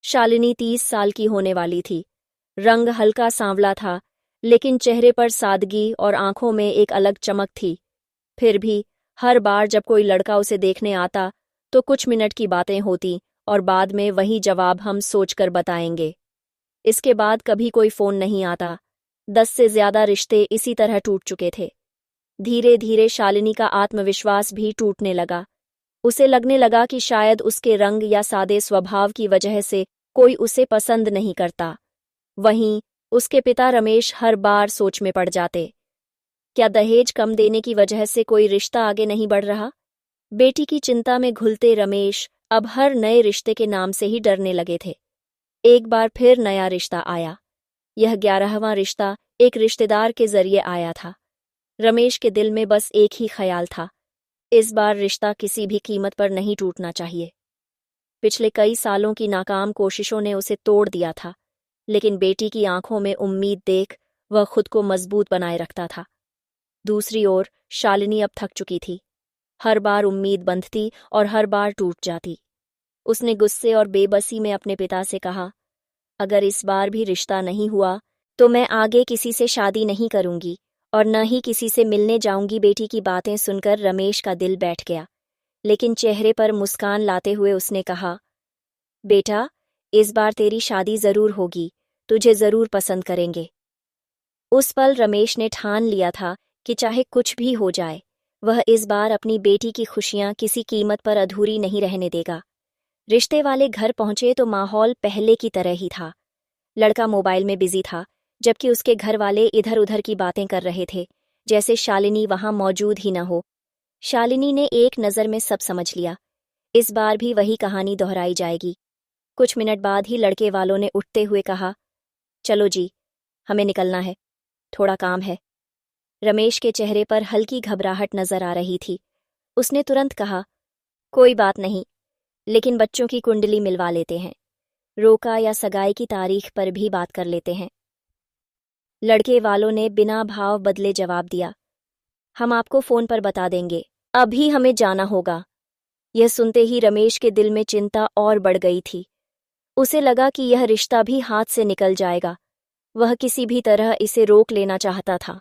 शालिनी 30 साल की होने वाली थी। रंग हल्का सांवला था, लेकिन चेहरे पर सादगी और आंखों में एक अलग चमक थी। फिर भी हर बार जब कोई लड़का उसे देखने आता तो कुछ मिनट की बातें होती और बाद में वही जवाब हम सोचकर बताएंगे। इसके बाद कभी कोई फोन नहीं आता। 10 से ज्यादा रिश्ते इसी तरह टूट चुके थे। धीरे धीरे शालिनी का आत्मविश्वास भी टूटने लगा। उसे लगने लगा कि शायद उसके रंग या सादे स्वभाव की वजह से कोई उसे पसंद नहीं करता। वहीं उसके पिता रमेश हर बार सोच में पड़ जाते। क्या दहेज कम देने की वजह से कोई रिश्ता आगे नहीं बढ़ रहा? बेटी की चिंता में घुलते रमेश अब हर नए रिश्ते के नाम से ही डरने लगे थे। एक बार फिर नया रिश्ता आया। यह 11वां रिश्ता एक रिश्तेदार के जरिए आया था। रमेश के दिल में बस एक ही ख्याल था, इस बार रिश्ता किसी भी कीमत पर नहीं टूटना चाहिए। पिछले कई सालों की नाकाम कोशिशों ने उसे तोड़ दिया था, लेकिन बेटी की आंखों में उम्मीद देख वह खुद को मजबूत बनाए रखता था। दूसरी ओर शालिनी अब थक चुकी थी। हर बार उम्मीद बंधती और हर बार टूट जाती। उसने गुस्से और बेबसी में अपने पिता से कहा, अगर इस बार भी रिश्ता नहीं हुआ तो मैं आगे किसी से शादी नहीं करूंगी और न ही किसी से मिलने जाऊंगी। बेटी की बातें सुनकर रमेश का दिल बैठ गया, लेकिन चेहरे पर मुस्कान लाते हुए उसने कहा, बेटा, इस बार तेरी शादी जरूर होगी, तुझे जरूर पसंद करेंगे। उस पल रमेश ने ठान लिया था कि चाहे कुछ भी हो जाए, वह इस बार अपनी बेटी की खुशियां किसी कीमत पर अधूरी नहीं रहने देगा। रिश्ते वाले घर पहुंचे तो माहौल पहले की तरह ही था। लड़का मोबाइल में बिजी था, जबकि उसके घर वाले इधर उधर की बातें कर रहे थे, जैसे शालिनी वहां मौजूद ही न हो। शालिनी ने एक नज़र में सब समझ लिया। इस बार भी वही कहानी दोहराई जाएगी। कुछ मिनट बाद ही लड़के वालों ने उठते हुए कहा, चलो जी, हमें निकलना है, थोड़ा काम है। रमेश के चेहरे पर हल्की घबराहट नजर आ रही थी। उसने तुरंत कहा, कोई बात नहीं, लेकिन बच्चों की कुंडली मिलवा लेते हैं। रोका या सगाई की तारीख पर भी बात कर लेते हैं। लड़के वालों ने बिना भाव बदले जवाब दिया, हम आपको फोन पर बता देंगे, अभी हमें जाना होगा। यह सुनते ही रमेश के दिल में चिंता और बढ़ गई थी। उसे लगा कि यह रिश्ता भी हाथ से निकल जाएगा। वह किसी भी तरह इसे रोक लेना चाहता था।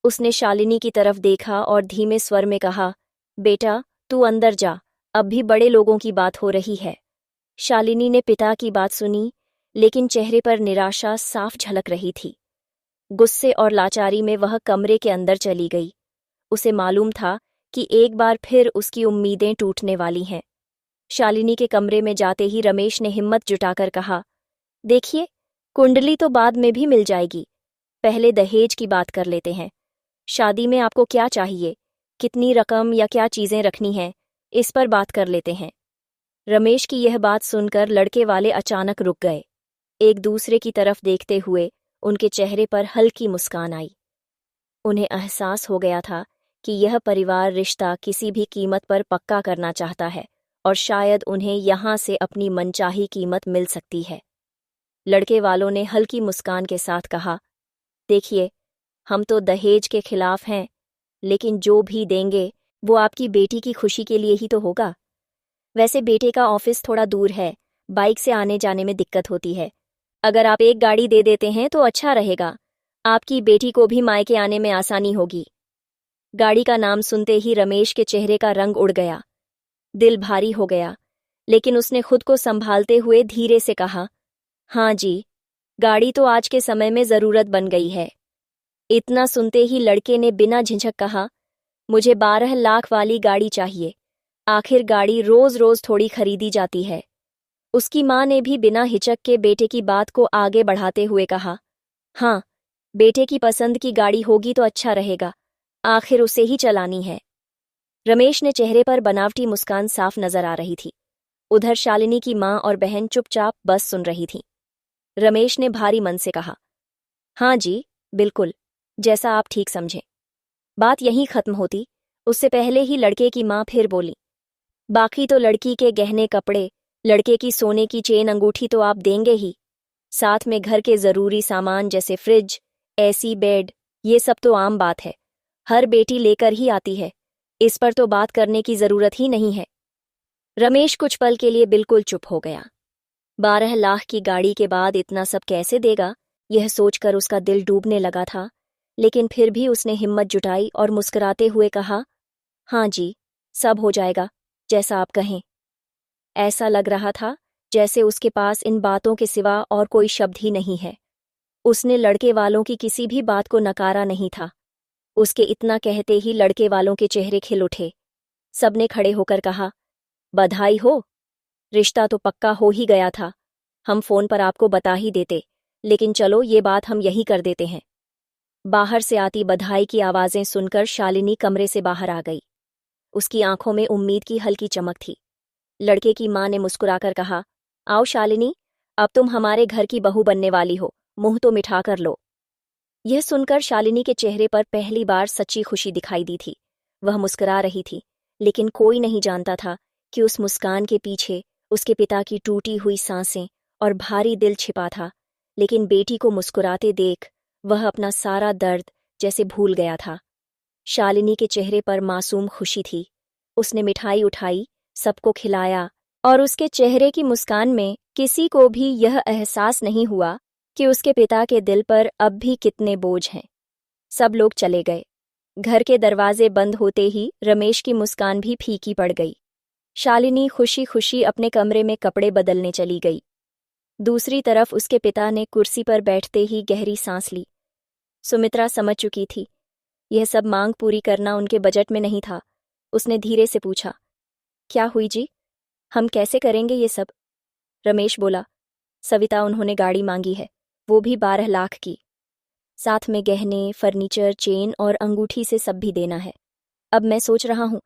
उसने शालिनी की तरफ देखा और धीमे स्वर में कहा, बेटा, तू अंदर जा, अब भी बड़े लोगों की बात हो रही है। शालिनी ने पिता की बात सुनी, लेकिन चेहरे पर निराशा साफ झलक रही थी। गुस्से और लाचारी में वह कमरे के अंदर चली गई। उसे मालूम था कि एक बार फिर उसकी उम्मीदें टूटने वाली हैं। शालिनी के कमरे में जाते ही रमेश ने हिम्मत जुटाकर कहा, देखिए, कुंडली तो बाद में भी मिल जाएगी, पहले दहेज की बात कर लेते हैं। शादी में आपको क्या चाहिए, कितनी रकम या क्या चीजें रखनी हैं, इस पर बात कर लेते हैं। रमेश की यह बात सुनकर लड़के वाले अचानक रुक गए। एक दूसरे की तरफ देखते हुए उनके चेहरे पर हल्की मुस्कान आई। उन्हें एहसास हो गया था कि यह परिवार रिश्ता किसी भी कीमत पर पक्का करना चाहता है और शायद उन्हें यहां से अपनी मनचाही कीमत मिल सकती है। लड़के वालों ने हल्की मुस्कान के साथ कहा, देखिए, हम तो दहेज के खिलाफ हैं, लेकिन जो भी देंगे वो आपकी बेटी की खुशी के लिए ही तो होगा। वैसे बेटे का ऑफिस थोड़ा दूर है, बाइक से आने जाने में दिक्कत होती है। अगर आप एक गाड़ी दे देते हैं तो अच्छा रहेगा, आपकी बेटी को भी मायके आने में आसानी होगी। गाड़ी का नाम सुनते ही रमेश के चेहरे का रंग उड़ गया। दिल भारी हो गया, लेकिन उसने खुद को संभालते हुए धीरे से कहा, हाँ जी, गाड़ी तो आज के समय में जरूरत बन गई है। इतना सुनते ही लड़के ने बिना झिझक कहा, मुझे 12 लाख वाली गाड़ी चाहिए। आखिर गाड़ी रोज रोज थोड़ी खरीदी जाती है। उसकी मां ने भी बिना हिचक के बेटे की बात को आगे बढ़ाते हुए कहा, हाँ, बेटे की पसंद की गाड़ी होगी तो अच्छा रहेगा, आखिर उसे ही चलानी है। रमेश ने चेहरे पर बनावटी मुस्कान साफ नजर आ रही थी। उधर शालिनी की मां और बहन चुपचाप बस सुन रही थीं। रमेश ने भारी मन से कहा, हाँ जी, बिल्कुल, जैसा आप ठीक समझें। बात यहीं खत्म होती, उससे पहले ही लड़के की मां फिर बोली, बाकी तो लड़की के गहने कपड़े, लड़के की सोने की चेन अंगूठी तो आप देंगे ही, साथ में घर के जरूरी सामान जैसे फ्रिज, एसी, बेड, ये सब तो आम बात है, हर बेटी लेकर ही आती है, इस पर तो बात करने की जरूरत ही नहीं है। रमेश कुछ पल के लिए बिल्कुल चुप हो गया। 12 लाख की गाड़ी के बाद इतना सब कैसे देगा, यह सोचकर उसका दिल डूबने लगा था। लेकिन फिर भी उसने हिम्मत जुटाई और मुस्कुराते हुए कहा, हाँ जी, सब हो जाएगा, जैसा आप कहें। ऐसा लग रहा था जैसे उसके पास इन बातों के सिवा और कोई शब्द ही नहीं है। उसने लड़के वालों की किसी भी बात को नकारा नहीं था। उसके इतना कहते ही लड़के वालों के चेहरे खिल उठे। सबने खड़े होकर कहा, बधाई हो, रिश्ता तो पक्का हो ही गया था। हम फोन पर आपको बता ही देते, लेकिन चलो ये बात हम यही कर देते हैं। बाहर से आती बधाई की आवाजें सुनकर शालिनी कमरे से बाहर आ गई। उसकी आंखों में उम्मीद की हल्की चमक थी। लड़के की मां ने मुस्कुराकर कहा, आओ शालिनी, अब तुम हमारे घर की बहू बनने वाली हो, मुंह तो मिठा कर लो। यह सुनकर शालिनी के चेहरे पर पहली बार सच्ची खुशी दिखाई दी थी। वह मुस्कुरा रही थी, लेकिन कोई नहीं जानता था कि उस मुस्कान के पीछे उसके पिता की टूटी हुई सांसें और भारी दिल छिपा था। लेकिन बेटी को मुस्कुराते देख वह अपना सारा दर्द जैसे भूल गया था। शालिनी के चेहरे पर मासूम खुशी थी। उसने मिठाई उठाई, सबको खिलाया, और उसके चेहरे की मुस्कान में किसी को भी यह एहसास नहीं हुआ कि उसके पिता के दिल पर अब भी कितने बोझ हैं। सब लोग चले गए। घर के दरवाजे बंद होते ही रमेश की मुस्कान भी फीकी पड़ गई। शालिनी खुशी खुशी अपने कमरे में कपड़े बदलने चली गई। दूसरी तरफ उसके पिता ने कुर्सी पर बैठते ही गहरी सांस ली। सुमित्रा समझ चुकी थी, यह सब मांग पूरी करना उनके बजट में नहीं था। उसने धीरे से पूछा, क्या हुई जी, हम कैसे करेंगे ये सब? रमेश बोला, सविता उन्होंने गाड़ी मांगी है, वो भी 12 लाख की। साथ में गहने, फर्नीचर, चेन और अंगूठी से सब भी देना है। अब मैं सोच रहा हूं,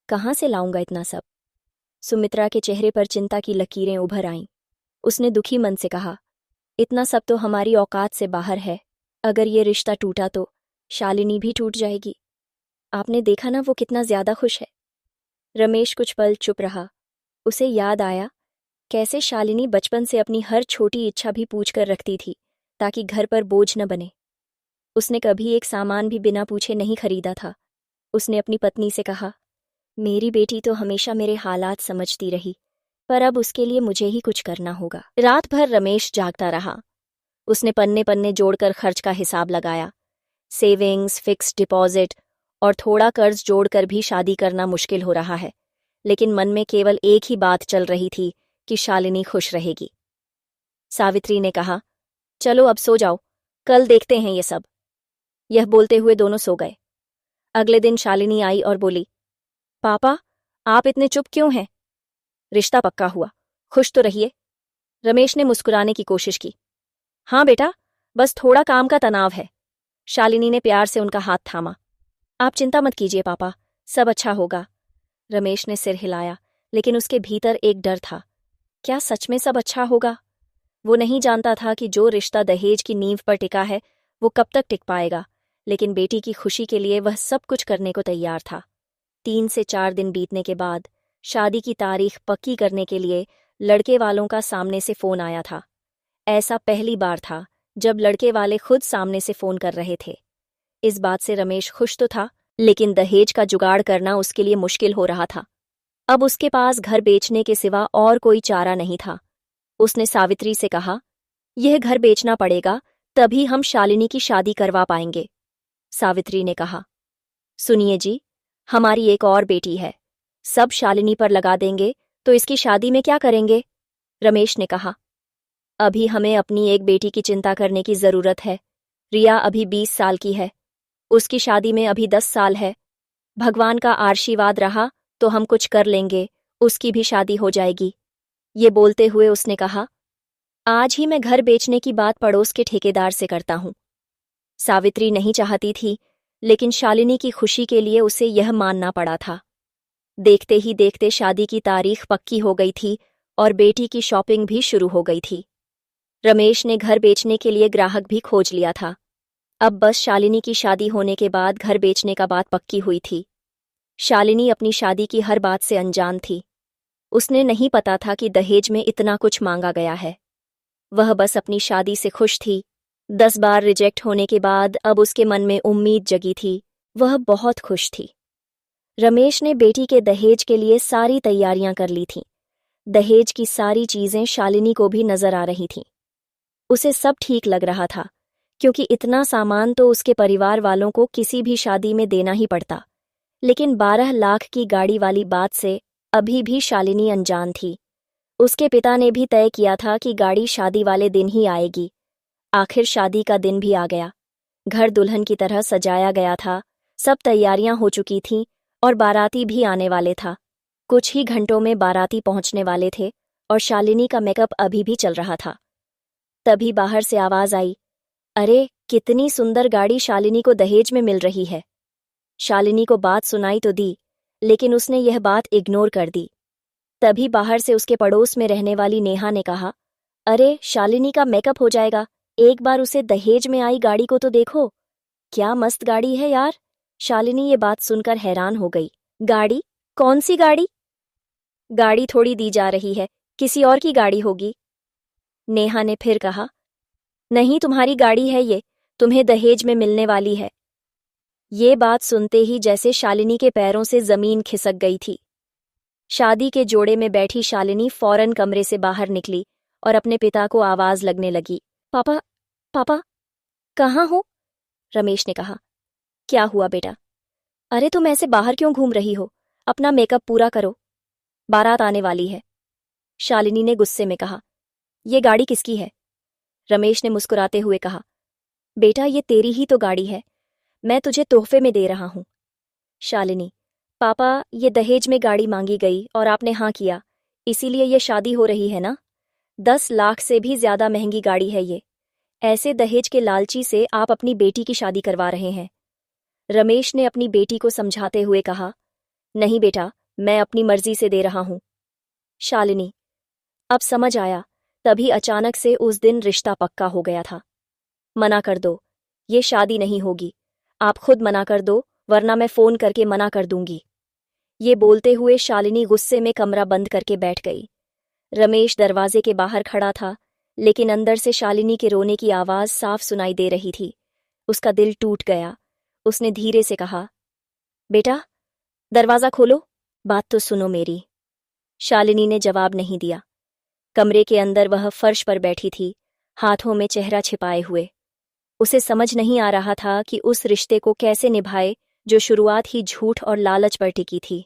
कहाँ से लाऊंगा इतना सब? सुमित्रा के चेहरे पर चिंता की लकीरें उभर आईं। उसने दुखी मन से कहा, इतना सब तो हमारी औकात से बाहर है। अगर ये रिश्ता टूटा तो शालिनी भी टूट जाएगी। आपने देखा ना वो कितना ज्यादा खुश है। रमेश कुछ पल चुप रहा। उसे याद आया कैसे शालिनी बचपन से अपनी हर छोटी इच्छा भी पूछ कर रखती थी, ताकि घर पर बोझ न बने। उसने कभी एक सामान भी बिना पूछे नहीं खरीदा था। उसने अपनी पत्नी से कहा, मेरी बेटी तो हमेशा मेरे हालात समझती रही, पर अब उसके लिए मुझे ही कुछ करना होगा। रात भर रमेश जागता रहा। उसने पन्ने पन्ने जोड़कर खर्च का हिसाब लगाया। सेविंग्स, फिक्स्ड डिपॉजिट और थोड़ा कर्ज जोड़कर भी शादी करना मुश्किल हो रहा है। लेकिन मन में केवल एक ही बात चल रही थी कि शालिनी खुश रहेगी। सावित्री ने कहा, चलो अब सो जाओ, कल देखते हैं ये सब। यह बोलते हुए दोनों सो गए। अगले दिन शालिनी आई और बोली, पापा, आप इतने चुप क्यों हैं? रिश्ता पक्का हुआ, खुश तो रहिए। रमेश ने मुस्कुराने की कोशिश की। हाँ बेटा, बस थोड़ा काम का तनाव है। शालिनी ने प्यार से उनका हाथ थामा। आप चिंता मत कीजिए पापा, सब अच्छा होगा। रमेश ने सिर हिलाया, लेकिन उसके भीतर एक डर था। क्या सच में सब अच्छा होगा? वो नहीं जानता था कि जो रिश्ता दहेज की नींव पर टिका है वो कब तक टिक पाएगा, लेकिन बेटी की खुशी के लिए वह सब कुछ करने को तैयार था। 3 से 4 दिन बीतने के बाद शादी की तारीख पक्की करने के लिए लड़के वालों का सामने से फोन आया था। ऐसा पहली बार था जब लड़के वाले खुद सामने से फोन कर रहे थे। इस बात से रमेश खुश तो था, लेकिन दहेज का जुगाड़ करना उसके लिए मुश्किल हो रहा था। अब उसके पास घर बेचने के सिवा और कोई चारा नहीं था। उसने सावित्री से कहा, यह घर बेचना पड़ेगा, तभी हम शालिनी की शादी करवा पाएंगे। सावित्री ने कहा, सुनिए जी, हमारी एक और बेटी है, सब शालिनी पर लगा देंगे तो इसकी शादी में क्या करेंगे? रमेश ने कहा, अभी हमें अपनी एक बेटी की चिंता करने की जरूरत है। रिया अभी 20 साल की है, उसकी शादी में अभी 10 साल है। भगवान का आशीर्वाद रहा तो हम कुछ कर लेंगे, उसकी भी शादी हो जाएगी। ये बोलते हुए उसने कहा, आज ही मैं घर बेचने की बात पड़ोस के ठेकेदार से करता हूं। सावित्री नहीं चाहती थी, लेकिन शालिनी की खुशी के लिए उसे यह मानना पड़ा था। देखते ही देखते शादी की तारीख पक्की हो गई थी और बेटी की शॉपिंग भी शुरू हो गई थी। रमेश ने घर बेचने के लिए ग्राहक भी खोज लिया था। अब बस शालिनी की शादी होने के बाद घर बेचने का बात पक्की हुई थी। शालिनी अपनी शादी की हर बात से अनजान थी। उसने नहीं पता था कि दहेज में इतना कुछ मांगा गया है। वह बस अपनी शादी से खुश थी। 10 बार रिजेक्ट होने के बाद अब उसके मन में उम्मीद जगी थी। वह बहुत खुश थी। रमेश ने बेटी के दहेज के लिए सारी तैयारियां कर ली थीं। दहेज की सारी चीजें शालिनी को भी नजर आ रही थीं। उसे सब ठीक लग रहा था, क्योंकि इतना सामान तो उसके परिवार वालों को किसी भी शादी में देना ही पड़ता। लेकिन 12 लाख की गाड़ी वाली बात से अभी भी शालिनी अनजान थी। उसके पिता ने भी तय किया था कि गाड़ी शादी वाले दिन ही आएगी। आखिर शादी का दिन भी आ गया। घर दुल्हन की तरह सजाया गया था, सब तैयारियां हो चुकी थीं और बाराती भी आने वाले था। कुछ ही घंटों में बाराती पहुंचने वाले थे और शालिनी का मेकअप अभी भी चल रहा था। तभी बाहर से आवाज आई, अरे कितनी सुंदर गाड़ी शालिनी को दहेज में मिल रही है। शालिनी को बात सुनाई तो दी, लेकिन उसने यह बात इग्नोर कर दी। तभी बाहर से उसके पड़ोस में रहने वाली नेहा ने कहा, अरे शालिनी का मेकअप हो जाएगा, एक बार उसे दहेज में आई गाड़ी को तो देखो, क्या मस्त गाड़ी है यार। शालिनी ये बात सुनकर हैरान हो गई। गाड़ी? कौन सी गाड़ी? गाड़ी थोड़ी दी जा रही है, किसी और की गाड़ी होगी। नेहा ने फिर कहा, नहीं तुम्हारी गाड़ी है ये, तुम्हें दहेज में मिलने वाली है। ये बात सुनते ही जैसे शालिनी के पैरों से जमीन खिसक गई थी। शादी के जोड़े में बैठी शालिनी फौरन कमरे से बाहर निकली और अपने पिता को आवाज लगने लगी, पापा, पापा, कहाँ हो? रमेश ने कहा, क्या हुआ बेटा? अरे तुम ऐसे बाहर क्यों घूम रही हो? अपना मेकअप पूरा करो, बारात आने वाली है। शालिनी ने गुस्से में कहा, ये गाड़ी किसकी है? रमेश ने मुस्कुराते हुए कहा, बेटा ये तेरी ही तो गाड़ी है, मैं तुझे तोहफे में दे रहा हूं। शालिनी, पापा ये दहेज में गाड़ी मांगी गई और आपने हाँ किया, इसीलिए ये शादी हो रही है ना। 10 लाख से भी ज्यादा महंगी गाड़ी है ये। ऐसे दहेज के लालची से आप अपनी बेटी की शादी करवा रहे हैं। रमेश ने अपनी बेटी को समझाते हुए कहा, नहीं बेटा, मैं अपनी मर्जी से दे रहा हूं। शालिनी, अब समझ आया, तभी अचानक से उस दिन रिश्ता पक्का हो गया था। मना कर दो, ये शादी नहीं होगी। आप खुद मना कर दो, वरना मैं फोन करके मना कर दूंगी। ये बोलते हुए शालिनी गुस्से में कमरा बंद करके बैठ गई। रमेश दरवाजे के बाहर खड़ा था, लेकिन अंदर से शालिनी के रोने की आवाज साफ सुनाई दे रही थी। उसका दिल टूट गया। उसने धीरे से कहा, बेटा दरवाजा खोलो, बात तो सुनो मेरी। शालिनी ने जवाब नहीं दिया। कमरे के अंदर वह फर्श पर बैठी थी, हाथों में चेहरा छिपाए हुए। उसे समझ नहीं आ रहा था कि उस रिश्ते को कैसे निभाए जो शुरुआत ही झूठ और लालच पर टिकी थी।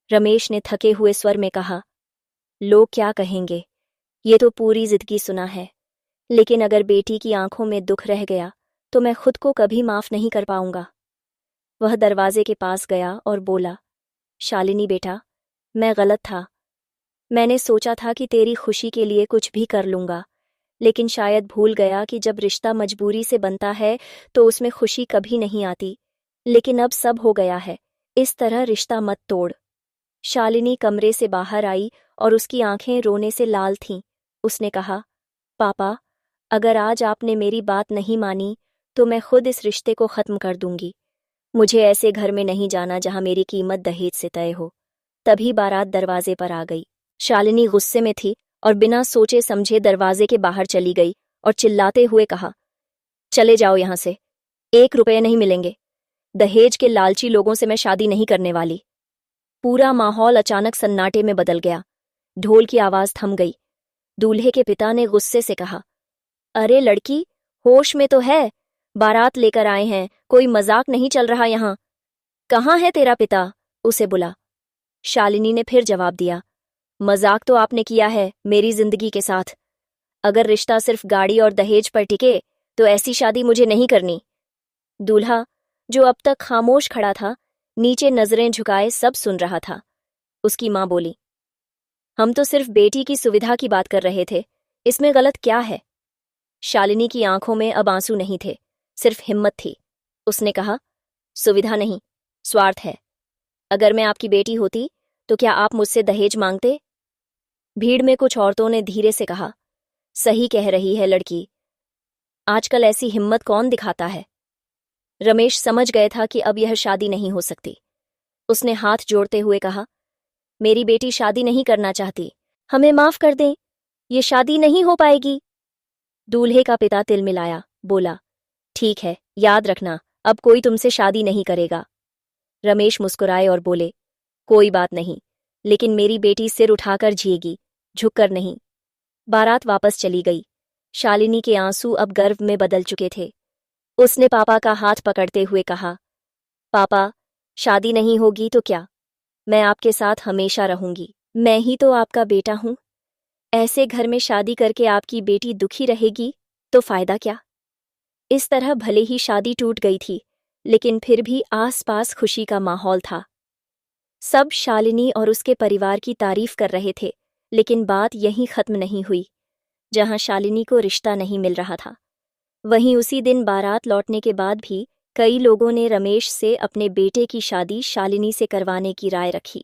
रमेश ने थके हुए स्वर में कहा, लोग क्या कहेंगे, ये तो पूरी जिंदगी सुना है, लेकिन अगर बेटी की आंखों में दुख रह गया तो मैं खुद को कभी माफ नहीं कर पाऊंगा। वह दरवाजे के पास गया और बोला, शालिनी बेटा, मैं गलत था। मैंने सोचा था कि तेरी खुशी के लिए कुछ भी कर लूंगा, लेकिन शायद भूल गया कि जब रिश्ता मजबूरी से बनता है तो उसमें खुशी कभी नहीं आती। लेकिन अब सब हो गया है, इस तरह रिश्ता मत तोड़। शालिनी कमरे से बाहर आई और उसकी आंखें रोने से लाल थीं। उसने कहा, पापा, अगर आज आपने मेरी बात नहीं मानी तो मैं खुद इस रिश्ते को खत्म कर दूंगी। मुझे ऐसे घर में नहीं जाना जहां मेरी कीमत दहेज से तय हो। तभी बारात दरवाजे पर आ गई। शालिनी गुस्से में थी और बिना सोचे समझे दरवाजे के बाहर चली गई और चिल्लाते हुए कहा, चले जाओ यहां से, 1 रुपये नहीं मिलेंगे। दहेज के लालची लोगों से मैं शादी नहीं करने वाली। पूरा माहौल अचानक सन्नाटे में बदल गया। ढोल की आवाज थम गई। दूल्हे के पिता ने गुस्से से कहा, अरे लड़की, होश में तो है, बारात लेकर आए हैं, कोई मजाक नहीं चल रहा यहां। कहाँ है तेरा पिता? उसे बुला। शालिनी ने फिर जवाब दिया, मजाक तो आपने किया है मेरी जिंदगी के साथ। अगर रिश्ता सिर्फ गाड़ी और दहेज पर टिके तो ऐसी शादी मुझे नहीं करनी। दूल्हा, जो अब तक खामोश खड़ा था, नीचे नजरें झुकाए सब सुन रहा था। उसकी मां बोली, हम तो सिर्फ बेटी की सुविधा की बात कर रहे थे, इसमें गलत क्या है? शालिनी की आंखों में अब आंसू नहीं थे, सिर्फ हिम्मत थी। उसने कहा, सुविधा नहीं, स्वार्थ है। अगर मैं आपकी बेटी होती तो क्या आप मुझसे दहेज मांगते? भीड़ में कुछ औरतों ने धीरे से कहा, सही कह रही है लड़की, आजकल ऐसी हिम्मत कौन दिखाता है। रमेश समझ गए था कि अब यह शादी नहीं हो सकती। उसने हाथ जोड़ते हुए कहा, मेरी बेटी शादी नहीं करना चाहती, हमें माफ कर दें, ये शादी नहीं हो पाएगी। दूल्हे का पिता तिलमिलाया, बोला, ठीक है, याद रखना, अब कोई तुमसे शादी नहीं करेगा। रमेश मुस्कुराए और बोले, कोई बात नहीं, लेकिन मेरी बेटी सिर उठाकर जिएगी, झुककर नहीं। बारात वापस चली गई। शालिनी के आंसू अब गर्व में बदल चुके थे। उसने पापा का हाथ पकड़ते हुए कहा, पापा, शादी नहीं होगी तो क्या, मैं आपके साथ हमेशा रहूंगी। मैं ही तो आपका बेटा हूं। ऐसे घर में शादी करके आपकी बेटी दुखी रहेगी तो फायदा क्या। इस तरह भले ही शादी टूट गई थी, लेकिन फिर भी आसपास खुशी का माहौल था। सब शालिनी और उसके परिवार की तारीफ कर रहे थे, लेकिन बात यहीं खत्म नहीं हुई। जहां शालिनी को रिश्ता नहीं मिल रहा था, वहीं उसी दिन बारात लौटने के बाद भी कई लोगों ने रमेश से अपने बेटे की शादी शालिनी से करवाने की राय रखी।